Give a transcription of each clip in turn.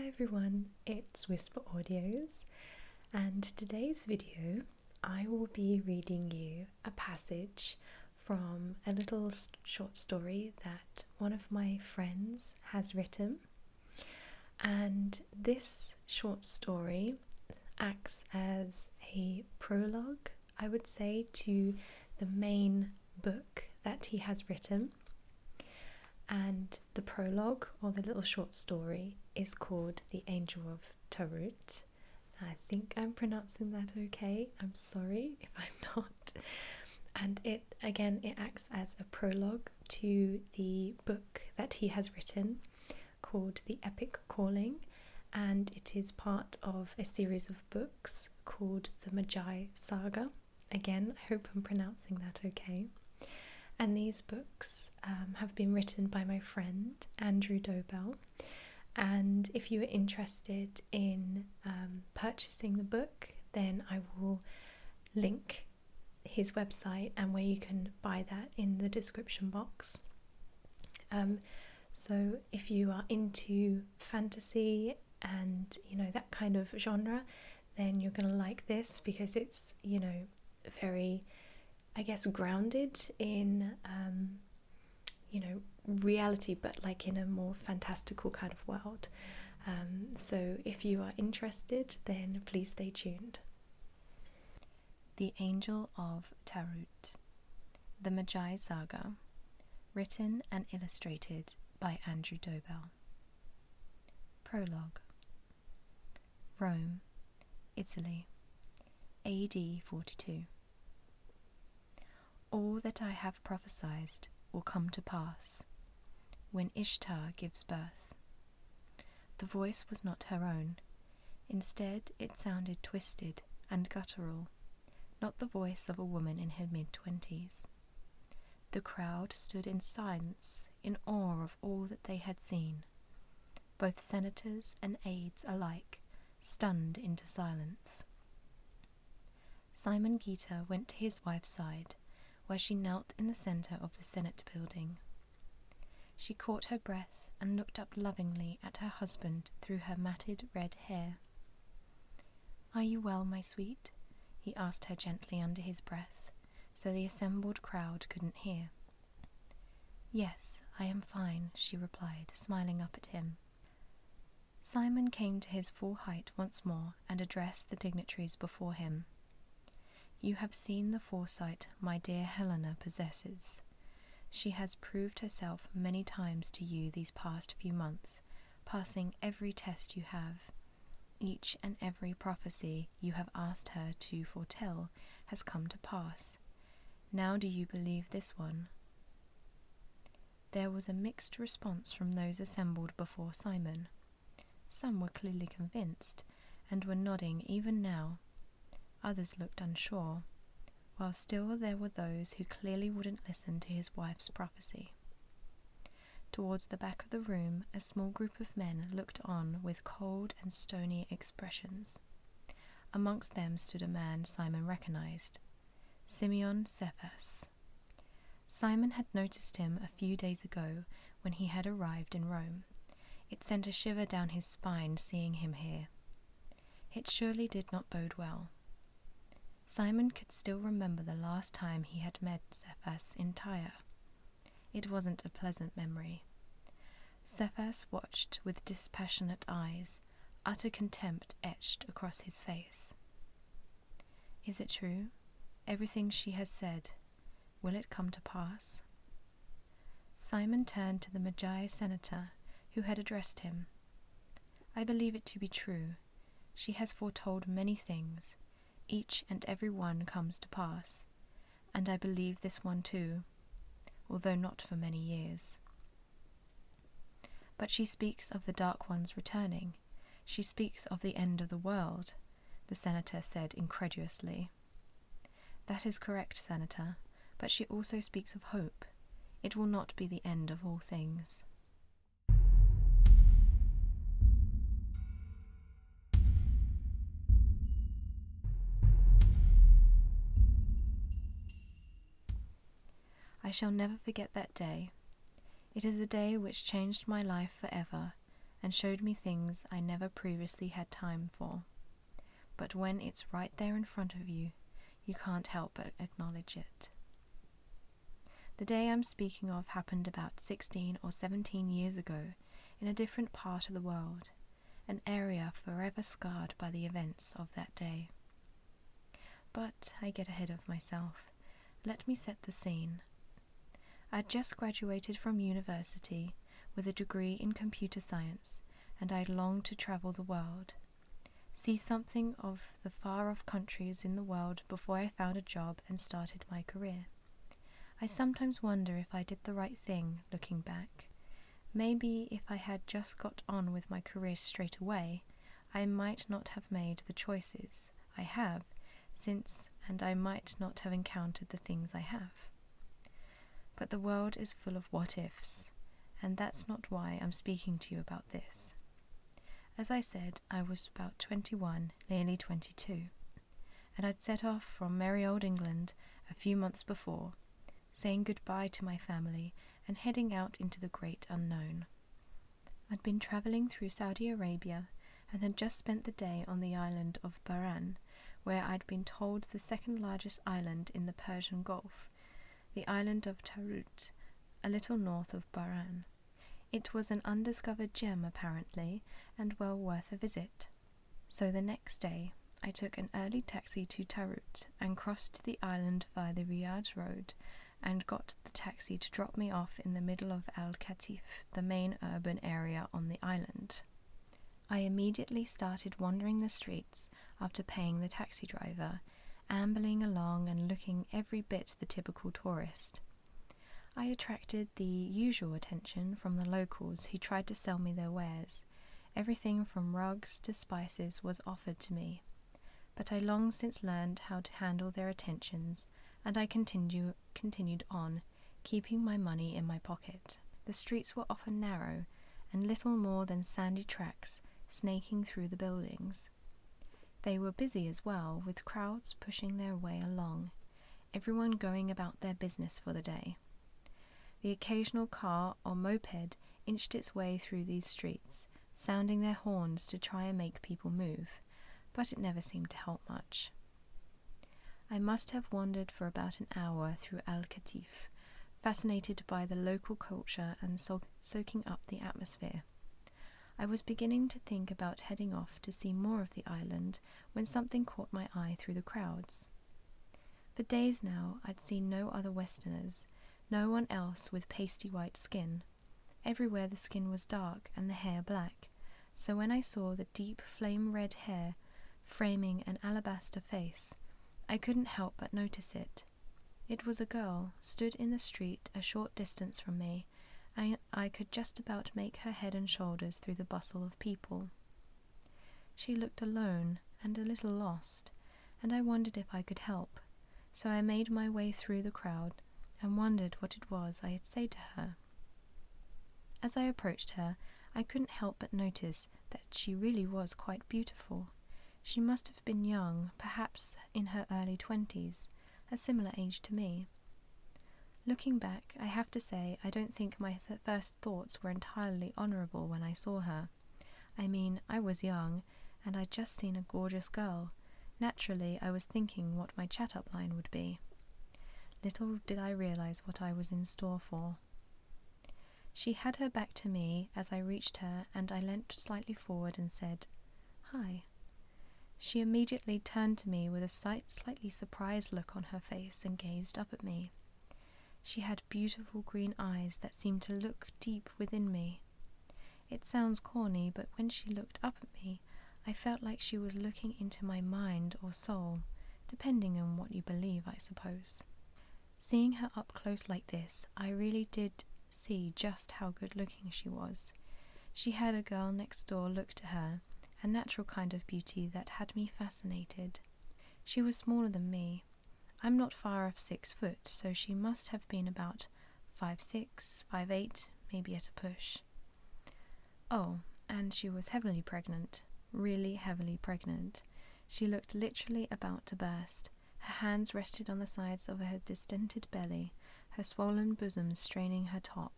Hi everyone, it's Whisper Audios, and today's video I will be reading you a passage from a little short story that one of my friends has written. And this short story acts as a prologue, I would say, to the main book that he has written. And the prologue, or the little short story, is called The Angel of Tarut. I think I'm pronouncing that okay. I'm sorry if I'm not. And it acts as a prologue to the book that he has written called The Epic Calling, and it is part of a series of books called the Magi Saga. Again, I hope I'm pronouncing that okay. And these books have been written by my friend Andrew Dobell. And if you are interested in purchasing the book, then I will link his website and where you can buy that in the description box. So if you are into fantasy and that kind of genre, then you're going to like this, because it's very, I guess, grounded in reality, but like in a more fantastical kind of world. So if you are interested, then please stay tuned. The Angel of Tarut, the Magi Saga, written and illustrated by Andrew Dobell. Prologue. Rome, Italy, AD 42. All that I have prophesied will come to pass when Ishtar gives birth. The voice was not her own. Instead, it sounded twisted and guttural, not the voice of a woman in her mid-20s. The crowd stood in silence, in awe of all that they had seen. Both senators and aides alike, stunned into silence. Simon Gita went to his wife's side, where she knelt in the centre of the Senate building. She caught her breath and looked up lovingly at her husband through her matted red hair. "Are you well, my sweet?" he asked her gently under his breath, so the assembled crowd couldn't hear. "Yes, I am fine," she replied, smiling up at him. Simon came to his full height once more and addressed the dignitaries before him. "You have seen the foresight my dear Helena possesses. She has proved herself many times to you these past few months, passing every test you have. Each and every prophecy you have asked her to foretell has come to pass. Now do you believe this one?" There was a mixed response from those assembled before Simon. Some were clearly convinced, and were nodding even now. Others looked unsure, while still there were those who clearly wouldn't listen to his wife's prophecy. Towards the back of the room, a small group of men looked on with cold and stony expressions. Amongst them stood a man Simon recognized, Simeon Cephas. Simon had noticed him a few days ago when he had arrived in Rome. It sent a shiver down his spine seeing him here. It surely did not bode well. Simon could still remember the last time he had met Cephas in Tyre. It wasn't a pleasant memory. Cephas watched with dispassionate eyes, utter contempt etched across his face. "Is it true? Everything she has said, will it come to pass?" Simon turned to the Magi senator who had addressed him. "I believe it to be true. She has foretold many things. Each and every one comes to pass, and I believe this one too, although not for many years." "But she speaks of the Dark Ones returning. She speaks of the end of the world," the senator said incredulously. "That is correct, Senator, but she also speaks of hope. It will not be the end of all things." I shall never forget that day. It is a day which changed my life forever, and showed me things I never previously had time for. But when it's right there in front of you, you can't help but acknowledge it. The day I'm speaking of happened about 16 or 17 years ago in a different part of the world, an area forever scarred by the events of that day. But I get ahead of myself. Let me set the scene. I'd just graduated from university with a degree in computer science, and I longed to travel the world, see something of the far-off countries in the world before I found a job and started my career. I sometimes wonder if I did the right thing, looking back. Maybe if I had just got on with my career straight away, I might not have made the choices I have since, and I might not have encountered the things I have. But the world is full of what-ifs, and that's not why I'm speaking to you about this. As I said, I was about 21, nearly 22, and I'd set off from merry old England a few months before, saying goodbye to my family and heading out into the great unknown. I'd been travelling through Saudi Arabia and had just spent the day on the island of Bahrain, where I'd been told the second largest island in the Persian Gulf, the island of Tarut, a little north of Bahrain. It was an undiscovered gem apparently, and well worth a visit. So the next day I took an early taxi to Tarut and crossed the island via the Riyadh road and got the taxi to drop me off in the middle of Al-Katif, the main urban area on the island. I immediately started wandering the streets after paying the taxi driver, ambling along and looking every bit the typical tourist. I attracted the usual attention from the locals who tried to sell me their wares. Everything from rugs to spices was offered to me, but I long since learned how to handle their attentions, and I continued on, keeping my money in my pocket. The streets were often narrow, and little more than sandy tracks snaking through the buildings. They were busy as well, with crowds pushing their way along, everyone going about their business for the day. The occasional car or moped inched its way through these streets, sounding their horns to try and make people move, but it never seemed to help much. I must have wandered for about an hour through Al-Katif, fascinated by the local culture and soaking up the atmosphere. I was beginning to think about heading off to see more of the island when something caught my eye through the crowds. For days now I'd seen no other Westerners, no one else with pasty white skin. Everywhere the skin was dark and the hair black, so when I saw the deep flame red hair framing an alabaster face, I couldn't help but notice it. It was a girl, stood in the street a short distance from me, and I could just about make her head and shoulders through the bustle of people. She looked alone and a little lost, and I wondered if I could help, so I made my way through the crowd and wondered what it was I'd say to her. As I approached her, I couldn't help but notice that she really was quite beautiful. She must have been young, perhaps in her early 20s, a similar age to me. Looking back, I have to say I don't think my first thoughts were entirely honourable when I saw her. I mean, I was young, and I'd just seen a gorgeous girl. Naturally, I was thinking what my chat-up line would be. Little did I realise what I was in store for. She had her back to me as I reached her, and I leant slightly forward and said, "Hi." She immediately turned to me with a slightly surprised look on her face and gazed up at me. She had beautiful green eyes that seemed to look deep within me. It sounds corny, but when she looked up at me, I felt like she was looking into my mind or soul, depending on what you believe, I suppose. Seeing her up close like this, I really did see just how good-looking she was. She had a girl next door look to her, a natural kind of beauty that had me fascinated. She was smaller than me. I'm not far off 6 foot, so she must have been about 5'6", 5'8", maybe at a push. Oh, and she was heavily pregnant, really heavily pregnant. She looked literally about to burst. Her hands rested on the sides of her distended belly, her swollen bosom straining her top.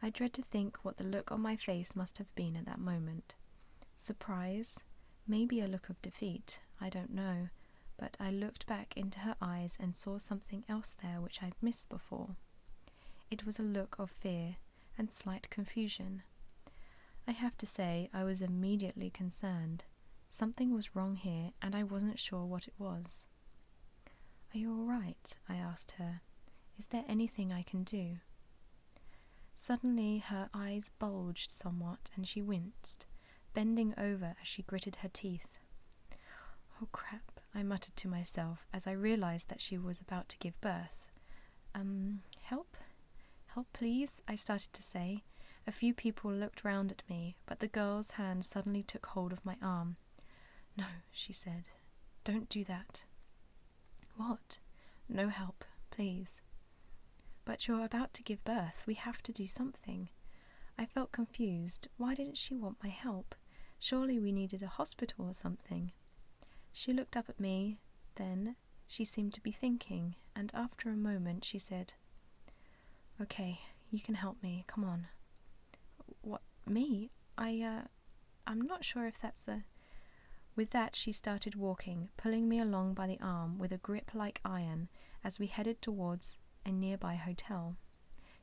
I dread to think what the look on my face must have been at that moment. Surprise? Maybe a look of defeat, I don't know, but I looked back into her eyes and saw something else there which I'd missed before. It was a look of fear and slight confusion. I have to say I was immediately concerned. Something was wrong here, and I wasn't sure what it was. "Are you all right?" I asked her. "Is there anything I can do?" Suddenly her eyes bulged somewhat, and she winced, bending over as she gritted her teeth. "Oh crap," I muttered to myself as I realized that she was about to give birth. Help? Help, please," I started to say. A few people looked round at me, but the girl's hand suddenly took hold of my arm. "No," she said. "Don't do that." "What?" "No help, please." "But you're about to give birth. We have to do something." I felt confused. Why didn't she want my help? Surely we needed a hospital or something. She looked up at me. Then she seemed to be thinking, and after a moment she said, "Okay, you can help me. Come on." "What, me? I'm not sure if that's a..." With that she started walking, pulling me along by the arm with a grip like iron as we headed towards a nearby hotel.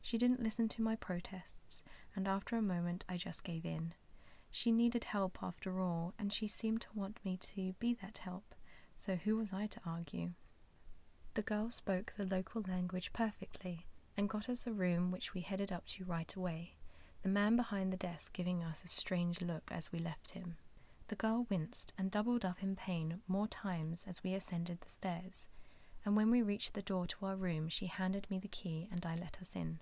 She didn't listen to my protests, and after a moment I just gave in. She needed help after all, and she seemed to want me to be that help, so who was I to argue? The girl spoke the local language perfectly, and got us a room which we headed up to right away, the man behind the desk giving us a strange look as we left him. The girl winced and doubled up in pain more times as we ascended the stairs, and when we reached the door to our room she handed me the key and I let us in.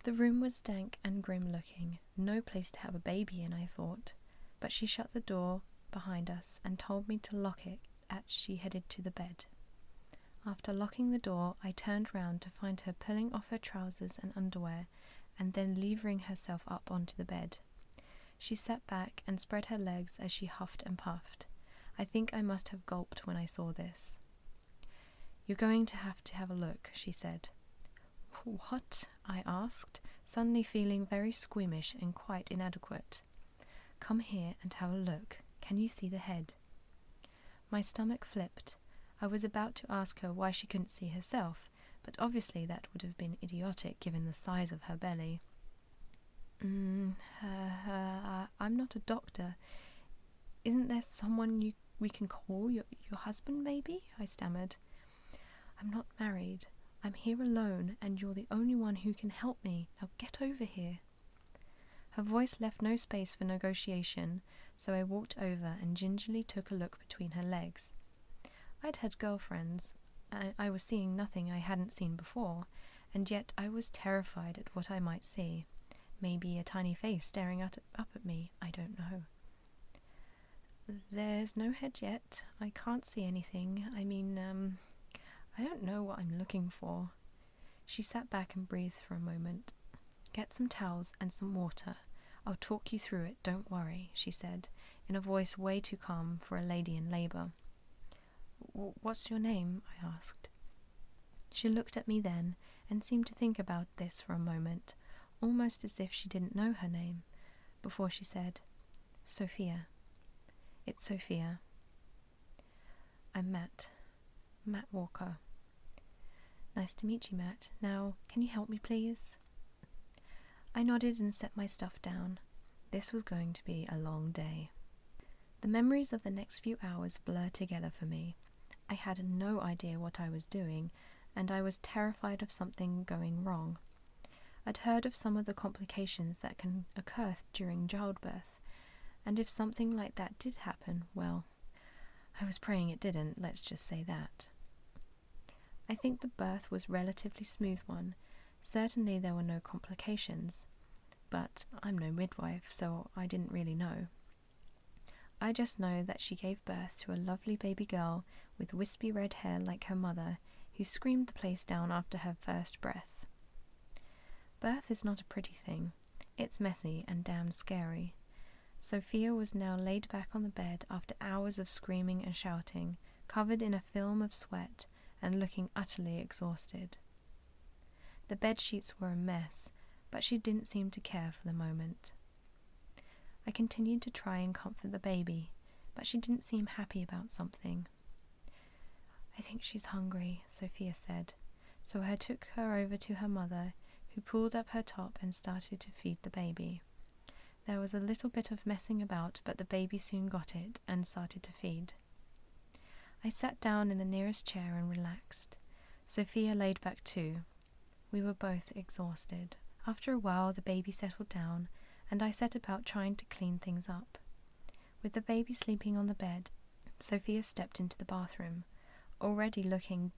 The room was dank and grim-looking, no place to have a baby in, I thought, but she shut the door behind us and told me to lock it as she headed to the bed. After locking the door, I turned round to find her pulling off her trousers and underwear and then levering herself up onto the bed. She sat back and spread her legs as she huffed and puffed. I think I must have gulped when I saw this. "You're going to have a look," she said. "What?" I asked, suddenly feeling very squeamish and quite inadequate. "Come here and have a look. Can you see the head?" My stomach flipped. I was about to ask her why she couldn't see herself, but obviously that would have been idiotic given the size of her belly. I'm not a doctor. Isn't there someone we can call? Your husband, maybe?" I stammered. "I'm not married. I'm here alone, and you're the only one who can help me. Now get over here." Her voice left no space for negotiation, so I walked over and gingerly took a look between her legs. I'd had girlfriends. I was seeing nothing I hadn't seen before, and yet I was terrified at what I might see. Maybe a tiny face staring up at me, I don't know. "There's no head yet. I can't see anything. I don't know what I'm looking for." She sat back and breathed for a moment. "Get some towels and some water. I'll talk you through it, don't worry," she said, in a voice way too calm for a lady in labour. "What's your name?" I asked. She looked at me then and seemed to think about this for a moment, almost as if she didn't know her name, before she said, "Sophia. It's Sophia." "I'm Matt Walker." "Nice to meet you, Matt. Now, can you help me, please?" I nodded and set my stuff down. This was going to be a long day. The memories of the next few hours blurred together for me. I had no idea what I was doing, and I was terrified of something going wrong. I'd heard of some of the complications that can occur during childbirth, and if something like that did happen, well, I was praying it didn't, let's just say that. I think the birth was a relatively smooth one. Certainly there were no complications, but I'm no midwife, so I didn't really know. I just know that she gave birth to a lovely baby girl with wispy red hair like her mother, who screamed the place down after her first breath. Birth is not a pretty thing. It's messy and damned scary. Sophia was now laid back on the bed after hours of screaming and shouting, covered in a film of sweat and looking utterly exhausted. The bed sheets were a mess, but she didn't seem to care for the moment. I continued to try and comfort the baby, but she didn't seem happy about something. "I think she's hungry," Sophia said, so I took her over to her mother, who pulled up her top and started to feed the baby. There was a little bit of messing about, but the baby soon got it and started to feed. I sat down in the nearest chair and relaxed. Sophia laid back too. We were both exhausted. After a while, the baby settled down, and I set about trying to clean things up. With the baby sleeping on the bed, Sophia stepped into the bathroom, already looking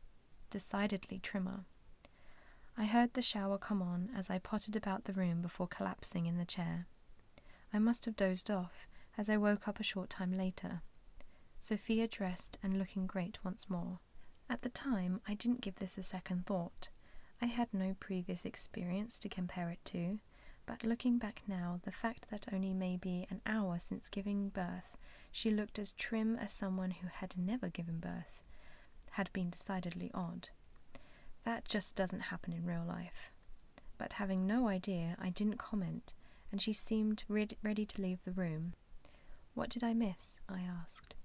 decidedly trimmer. I heard the shower come on as I pottered about the room before collapsing in the chair. I must have dozed off, as I woke up a short time later. Sophia dressed and looking great once more. At the time, I didn't give this a second thought. I had no previous experience to compare it to, but looking back now, the fact that only maybe an hour since giving birth, she looked as trim as someone who had never given birth, had been decidedly odd. That just doesn't happen in real life. But having no idea, I didn't comment, and she seemed ready to leave the room. "What did I miss?" I asked.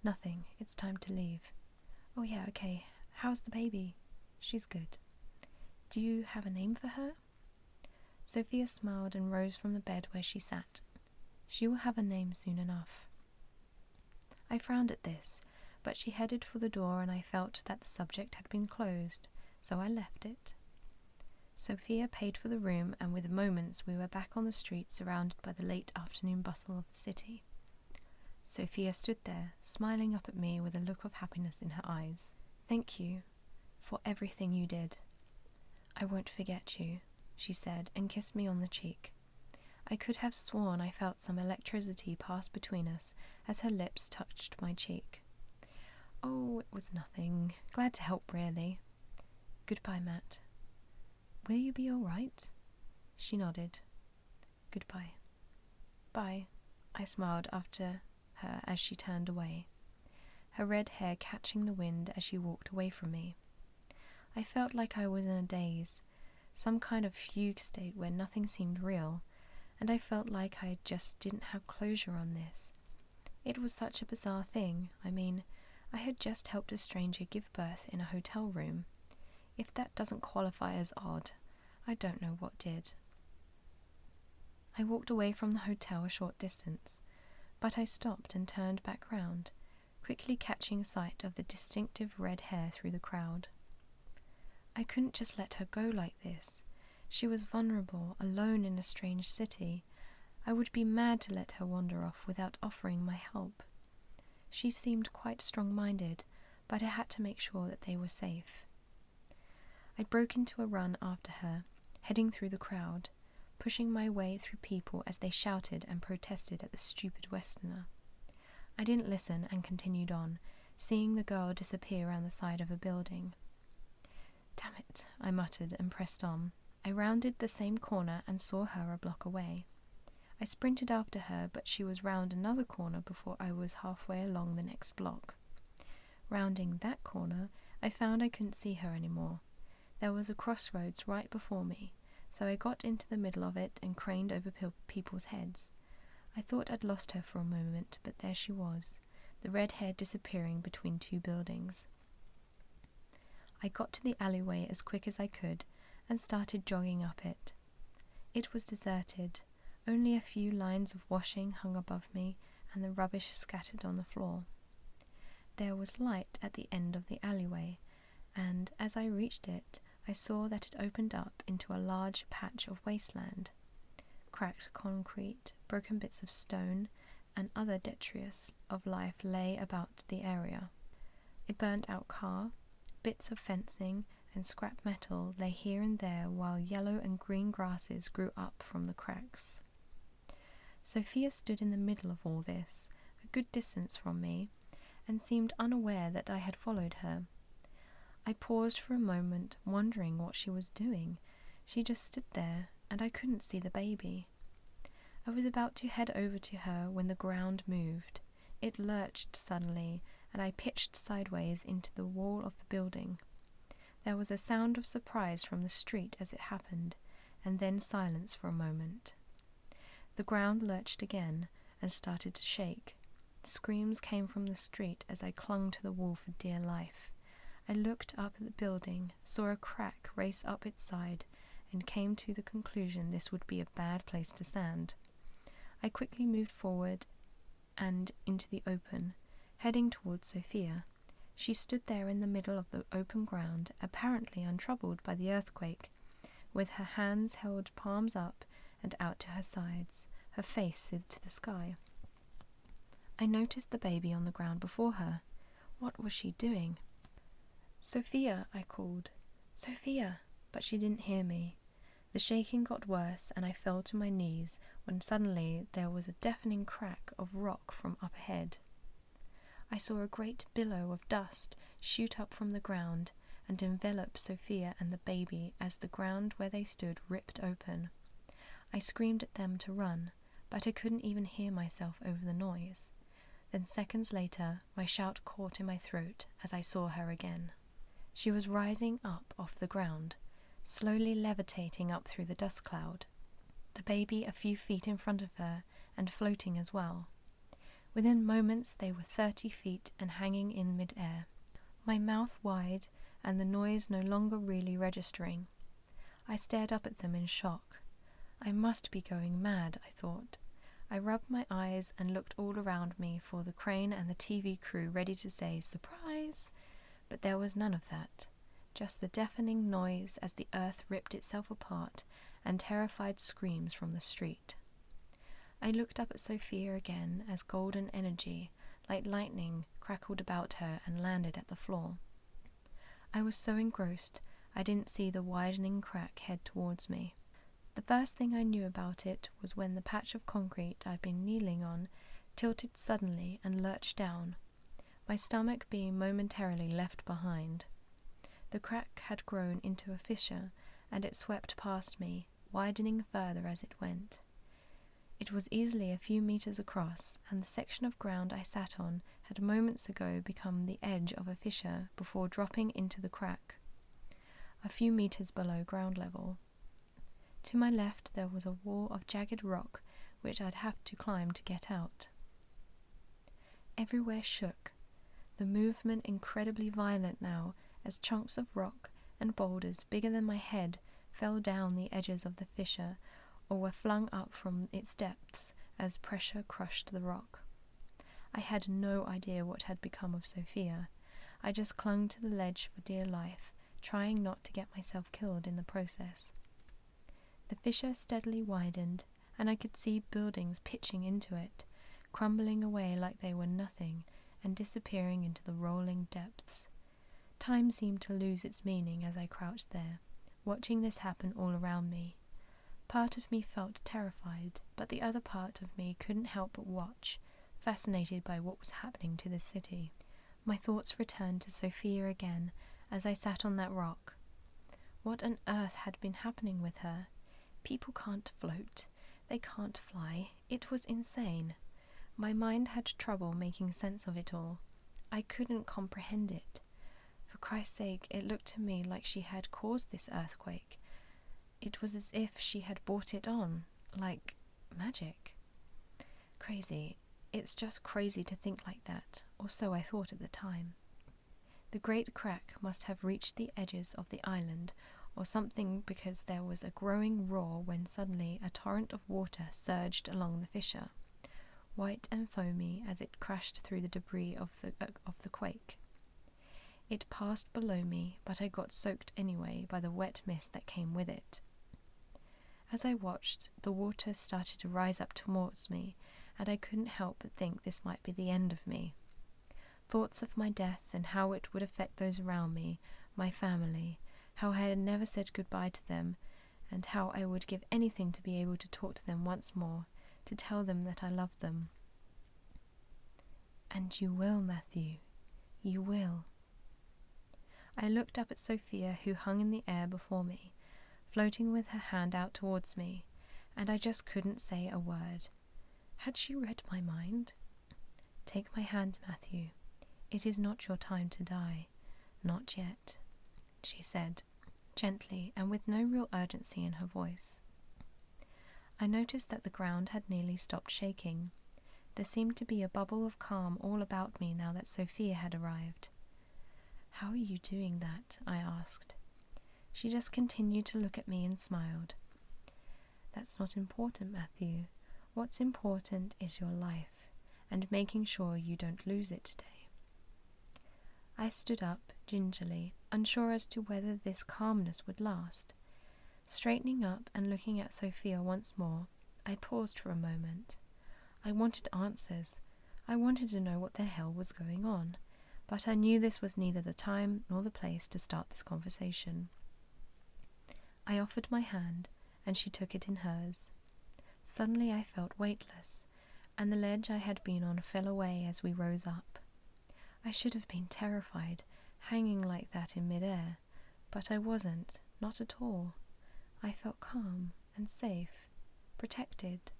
"Nothing. It's time to leave." "Oh yeah, okay. How's the baby?" "She's good." "Do you have a name for her?" Sophia smiled and rose from the bed where she sat. "She will have a name soon enough." I frowned at this, but she headed for the door and I felt that the subject had been closed, so I left it. Sophia paid for the room, and within moments we were back on the street surrounded by the late afternoon bustle of the city. Sophia stood there, smiling up at me with a look of happiness in her eyes. "Thank you for everything you did. I won't forget you," she said, and kissed me on the cheek. I could have sworn I felt some electricity pass between us as her lips touched my cheek. "Oh, it was nothing. Glad to help, really." "Goodbye, Matt." "Will you be all right?" She nodded. "Goodbye." "Bye," I smiled after her as she turned away, her red hair catching the wind as she walked away from me. I felt like I was in a daze, some kind of fugue state where nothing seemed real, and I felt like I just didn't have closure on this. It was such a bizarre thing. I mean, I had just helped a stranger give birth in a hotel room. If that doesn't qualify as odd, I don't know what did. I walked away from the hotel a short distance, but I stopped and turned back round, quickly catching sight of the distinctive red hair through the crowd. I couldn't just let her go like this. She was vulnerable, alone in a strange city. I would be mad to let her wander off without offering my help. She seemed quite strong-minded, but I had to make sure that they were safe. I broke into a run after her, heading through the crowd, pushing my way through people as they shouted and protested at the stupid Westerner. I didn't listen and continued on, seeing the girl disappear around the side of a building. "Damn it," I muttered and pressed on. I rounded the same corner and saw her a block away. I sprinted after her, but she was round another corner before I was halfway along the next block. Rounding that corner, I found I couldn't see her anymore. There was a crossroads right before me, so I got into the middle of it and craned over people's heads. I thought I'd lost her for a moment, but there she was, the red hair disappearing between two buildings. I got to the alleyway as quick as I could and started jogging up it. It was deserted. Only a few lines of washing hung above me and the rubbish scattered on the floor. There was light at the end of the alleyway, and as I reached it, I saw that it opened up into a large patch of wasteland. Cracked concrete, broken bits of stone, and other detritus of life lay about the area. A burnt-out car, bits of fencing, and scrap metal lay here and there, while yellow and green grasses grew up from the cracks. Sophia stood in the middle of all this, a good distance from me, and seemed unaware that I had followed her. I paused for a moment, wondering what she was doing. She just stood there, and I couldn't see the baby. I was about to head over to her when the ground moved. It lurched suddenly, and I pitched sideways into the wall of the building. There was a sound of surprise from the street as it happened, and then silence for a moment. The ground lurched again and started to shake. Screams came from the street as I clung to the wall for dear life. I looked up at the building, saw a crack race up its side, and came to the conclusion this would be a bad place to stand. I quickly moved forward and into the open, heading towards Sophia. She stood there in the middle of the open ground, apparently untroubled by the earthquake, with her hands held palms up and out to her sides, her face to the sky. I noticed the baby on the ground before her. What was she doing? "Sophia," I called. "Sophia!" But she didn't hear me. The shaking got worse, and I fell to my knees when suddenly there was a deafening crack of rock from up ahead. I saw a great billow of dust shoot up from the ground and envelop Sophia and the baby as the ground where they stood ripped open. I screamed at them to run, but I couldn't even hear myself over the noise. Then seconds later, my shout caught in my throat as I saw her again. She was rising up off the ground, slowly levitating up through the dust cloud, the baby a few feet in front of her and floating as well. Within moments they were 30 feet and hanging in mid-air, my mouth wide and the noise no longer really registering. I stared up at them in shock. I must be going mad, I thought. I rubbed my eyes and looked all around me for the crane and the TV crew ready to say, "Surprise!" But there was none of that. Just the deafening noise as the earth ripped itself apart and terrified screams from the street. I looked up at Sophia again as golden energy, like lightning, crackled about her and landed at the floor. I was so engrossed I didn't see the widening crack head towards me. The first thing I knew about it was when the patch of concrete I'd been kneeling on tilted suddenly and lurched down, my stomach being momentarily left behind. The crack had grown into a fissure, and it swept past me, widening further as it went. It was easily a few meters across, and the section of ground I sat on had moments ago become the edge of a fissure before dropping into the crack, a few meters below ground level. To my left there was a wall of jagged rock which I'd have to climb to get out. Everywhere shook, the movement incredibly violent now as chunks of rock and boulders bigger than my head fell down the edges of the fissure or were flung up from its depths as pressure crushed the rock. I had no idea what had become of Sophia. I just clung to the ledge for dear life, trying not to get myself killed in the process. The fissure steadily widened, and I could see buildings pitching into it, crumbling away like they were nothing and disappearing into the rolling depths. Time seemed to lose its meaning as I crouched there, watching this happen all around me. Part of me felt terrified, but the other part of me couldn't help but watch, fascinated by what was happening to the city. My thoughts returned to Sophia again as I sat on that rock. What on earth had been happening with her? People can't float. They can't fly. It was insane. My mind had trouble making sense of it all. I couldn't comprehend it. For Christ's sake, it looked to me like she had caused this earthquake. It was as if she had brought it on, like magic. Crazy. It's just crazy to think like that, or so I thought at the time. The great crack must have reached the edges of the island, or something, because there was a growing roar when suddenly a torrent of water surged along the fissure, white and foamy as it crashed through the debris of the quake. It passed below me, but I got soaked anyway by the wet mist that came with it. As I watched, the water started to rise up towards me, and I couldn't help but think this might be the end of me. Thoughts of my death and how it would affect those around me, my family, how I had never said goodbye to them, and how I would give anything to be able to talk to them once more, to tell them that I loved them. "And you will, Matthew, you will." I looked up at Sophia, who hung in the air before me, floating with her hand out towards me, and I just couldn't say a word. Had she read my mind? "Take my hand, Matthew. It is not your time to die. Not yet," she said, gently and with no real urgency in her voice. I noticed that the ground had nearly stopped shaking. There seemed to be a bubble of calm all about me now that Sophia had arrived. "How are you doing that?" I asked. She just continued to look at me and smiled. "That's not important, Matthew. What's important is your life, and making sure you don't lose it today." I stood up, gingerly, unsure as to whether this calmness would last. Straightening up and looking at Sophia once more, I paused for a moment. I wanted answers. I wanted to know what the hell was going on, but I knew this was neither the time nor the place to start this conversation. I offered my hand, and she took it in hers. Suddenly I felt weightless, and the ledge I had been on fell away as we rose up. I should have been terrified, hanging like that in mid-air, but I wasn't, not at all. I felt calm and safe, protected.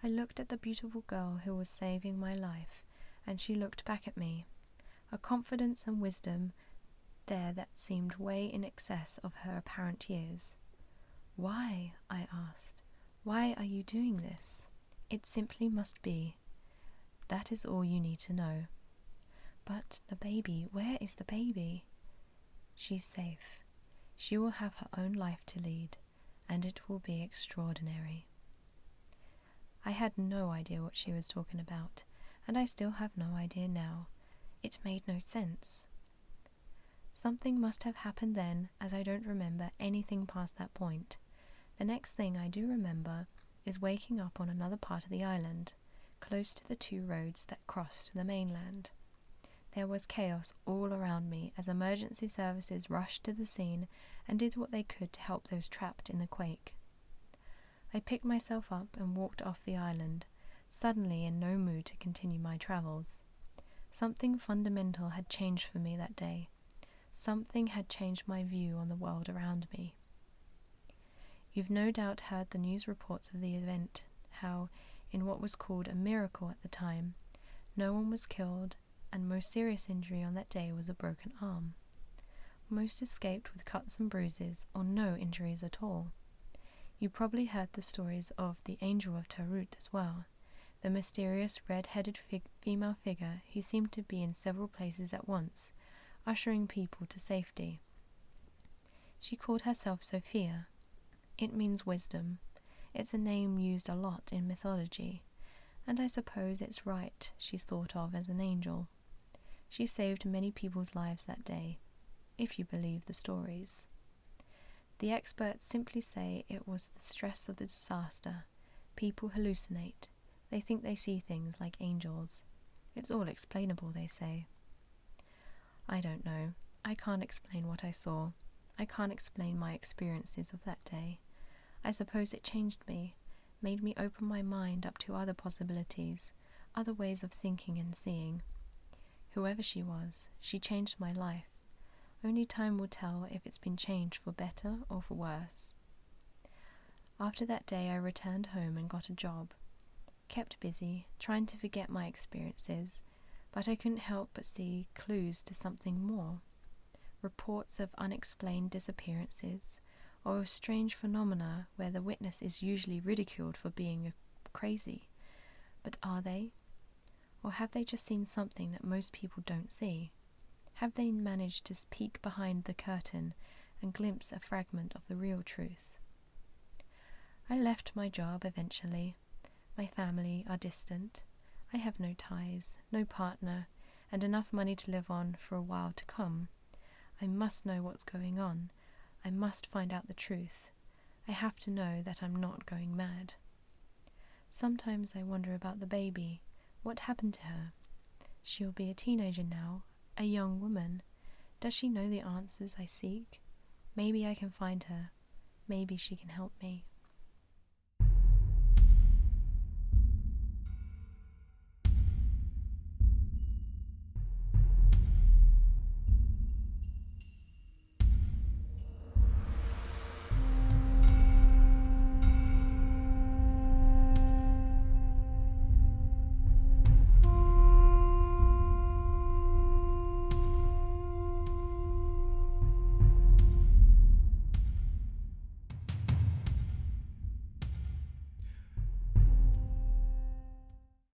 I looked at the beautiful girl who was saving my life, and she looked back at me, a confidence and wisdom there that seemed way in excess of her apparent years. "Why?" I asked. "Why are you doing this?" "It simply must be. That is all you need to know." "But the baby, where is the baby?" "She's safe. She will have her own life to lead, and it will be extraordinary." I had no idea what she was talking about, and I still have no idea now. It made no sense. Something must have happened then, as I don't remember anything past that point. The next thing I do remember is waking up on another part of the island, close to the two roads that crossed to the mainland. There was chaos all around me as emergency services rushed to the scene and did what they could to help those trapped in the quake. I picked myself up and walked off the island, suddenly in no mood to continue my travels. Something fundamental had changed for me that day. Something had changed my view on the world around me. You've no doubt heard the news reports of the event, how, in what was called a miracle at the time, no one was killed, and most serious injury on that day was a broken arm. Most escaped with cuts and bruises, or no injuries at all. You probably heard the stories of the Angel of Tarut as well, the mysterious red-headed female figure who seemed to be in several places at once, ushering people to safety. She called herself Sophia. It means wisdom. It's a name used a lot in mythology, and I suppose it's right she's thought of as an angel. She saved many people's lives that day, if you believe the stories. The experts simply say it was the stress of the disaster. People hallucinate. They think they see things like angels. It's all explainable, they say. I don't know. I can't explain what I saw. I can't explain my experiences of that day. I suppose it changed me, made me open my mind up to other possibilities, other ways of thinking and seeing. Whoever she was, she changed my life. Only time will tell if it's been changed for better or for worse. After that day I returned home and got a job. Kept busy, trying to forget my experiences, but I couldn't help but see clues to something more. Reports of unexplained disappearances, or of strange phenomena where the witness is usually ridiculed for being crazy. But are they? Or have they just seen something that most people don't see? Have they managed to peek behind the curtain and glimpse a fragment of the real truth? I left my job eventually. My family are distant. I have no ties, no partner, and enough money to live on for a while to come. I must know what's going on. I must find out the truth. I have to know that I'm not going mad. Sometimes I wonder about the baby. What happened to her? She'll be a teenager now, a young woman. Does she know the answers I seek? Maybe I can find her. Maybe she can help me.